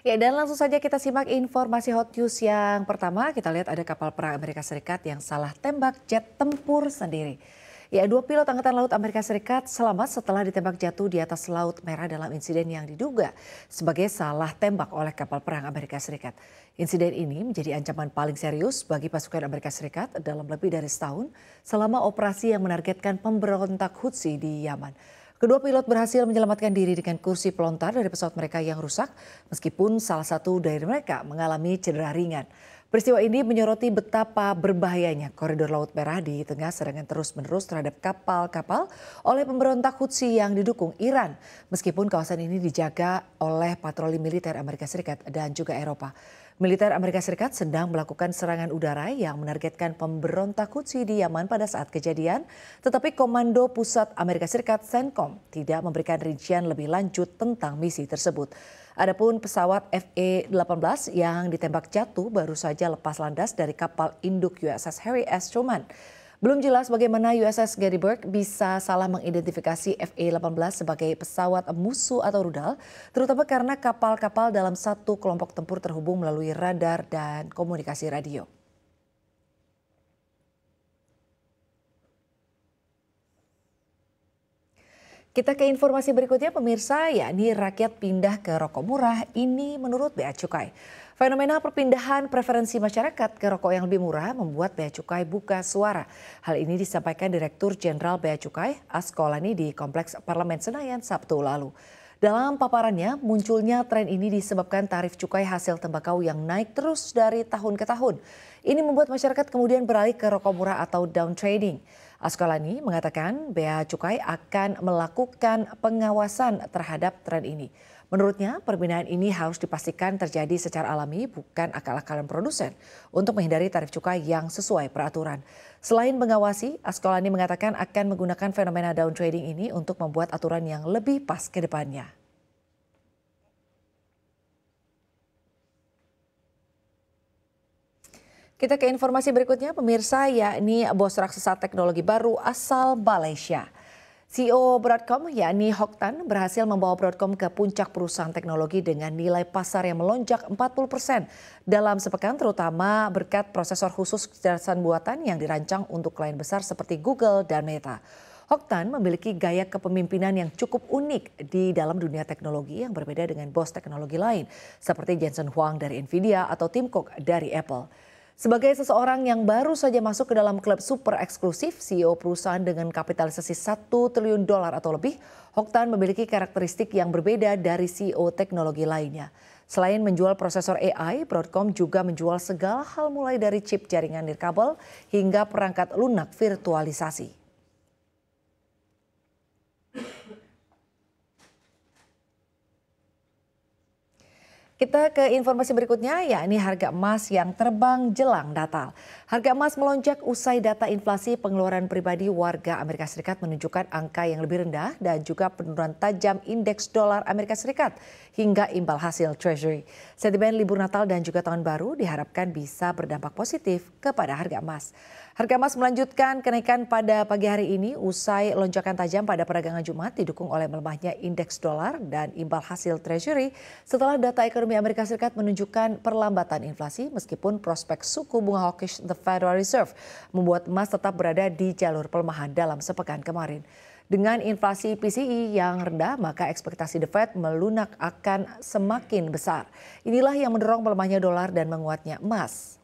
Ya, dan langsung saja kita simak informasi hot news yang pertama. Kita lihat ada kapal perang Amerika Serikat yang salah tembak jet tempur sendiri. Ya, dua pilot Angkatan Laut Amerika Serikat selamat setelah ditembak jatuh di atas Laut Merah dalam insiden yang diduga sebagai salah tembak oleh kapal perang Amerika Serikat. Insiden ini menjadi ancaman paling serius bagi pasukan Amerika Serikat dalam lebih dari setahun selama operasi yang menargetkan pemberontak Houthi di Yaman. Kedua pilot berhasil menyelamatkan diri dengan kursi pelontar dari pesawat mereka yang rusak, meskipun salah satu dari mereka mengalami cedera ringan. Peristiwa ini menyoroti betapa berbahayanya koridor Laut Merah di tengah serangan terus-menerus terhadap kapal-kapal oleh pemberontak Houthi yang didukung Iran, meskipun kawasan ini dijaga oleh patroli militer Amerika Serikat dan juga Eropa. Militer Amerika Serikat sedang melakukan serangan udara yang menargetkan pemberontak Houthi di Yaman pada saat kejadian, tetapi Komando Pusat Amerika Serikat CENTCOM tidak memberikan rincian lebih lanjut tentang misi tersebut. Adapun pesawat FA-18 yang ditembak jatuh baru saja lepas landas dari kapal induk USS Harry S. Truman. Belum jelas bagaimana USS Gettysburg bisa salah mengidentifikasi FA-18 sebagai pesawat musuh atau rudal, terutama karena kapal-kapal dalam satu kelompok tempur terhubung melalui radar dan komunikasi radio. Kita ke informasi berikutnya pemirsa, yakni rakyat pindah ke rokok murah ini menurut Bea Cukai. Fenomena perpindahan preferensi masyarakat ke rokok yang lebih murah membuat Bea Cukai buka suara. Hal ini disampaikan Direktur Jenderal Bea Cukai Askolani di Kompleks Parlemen Senayan Sabtu lalu. Dalam paparannya, munculnya tren ini disebabkan tarif cukai hasil tembakau yang naik terus dari tahun ke tahun. Ini membuat masyarakat kemudian beralih ke rokok murah atau downtrading. Askolani mengatakan Bea Cukai akan melakukan pengawasan terhadap tren ini. Menurutnya, perpindahan ini harus dipastikan terjadi secara alami, bukan akal-akalan produsen, untuk menghindari tarif cukai yang sesuai peraturan. Selain mengawasi, Askolani mengatakan akan menggunakan fenomena downtrading ini untuk membuat aturan yang lebih pas ke depannya. Kita ke informasi berikutnya, pemirsa, yakni bos raksasa teknologi baru asal Malaysia. CEO Broadcom, yakni Hock Tan, berhasil membawa Broadcom ke puncak perusahaan teknologi dengan nilai pasar yang melonjak 40% dalam sepekan, terutama berkat prosesor khusus kecerdasan buatan yang dirancang untuk klien besar seperti Google dan Meta. Hock Tan memiliki gaya kepemimpinan yang cukup unik di dalam dunia teknologi yang berbeda dengan bos teknologi lain, seperti Jensen Huang dari Nvidia atau Tim Cook dari Apple. Sebagai seseorang yang baru saja masuk ke dalam klub super eksklusif, CEO perusahaan dengan kapitalisasi $1 triliun atau lebih, Hock Tan memiliki karakteristik yang berbeda dari CEO teknologi lainnya. Selain menjual prosesor AI, Broadcom juga menjual segala hal mulai dari chip jaringan nirkabel hingga perangkat lunak virtualisasi. Kita ke informasi berikutnya, yakni harga emas yang terbang jelang Natal. Harga emas melonjak usai data inflasi pengeluaran pribadi warga Amerika Serikat menunjukkan angka yang lebih rendah dan juga penurunan tajam indeks dolar Amerika Serikat hingga imbal hasil Treasury. Sentimen libur Natal dan juga Tahun Baru diharapkan bisa berdampak positif kepada harga emas. Harga emas melanjutkan kenaikan pada pagi hari ini usai lonjakan tajam pada perdagangan Jumat didukung oleh melemahnya indeks dolar dan imbal hasil Treasury setelah data ekonomi Amerika Serikat menunjukkan perlambatan inflasi meskipun prospek suku bunga hawkish The Federal Reserve membuat emas tetap berada di jalur pelemahan dalam sepekan kemarin. Dengan inflasi PCE yang rendah, maka ekspektasi The Fed melunak akan semakin besar. Inilah yang mendorong melemahnya dolar dan menguatnya emas.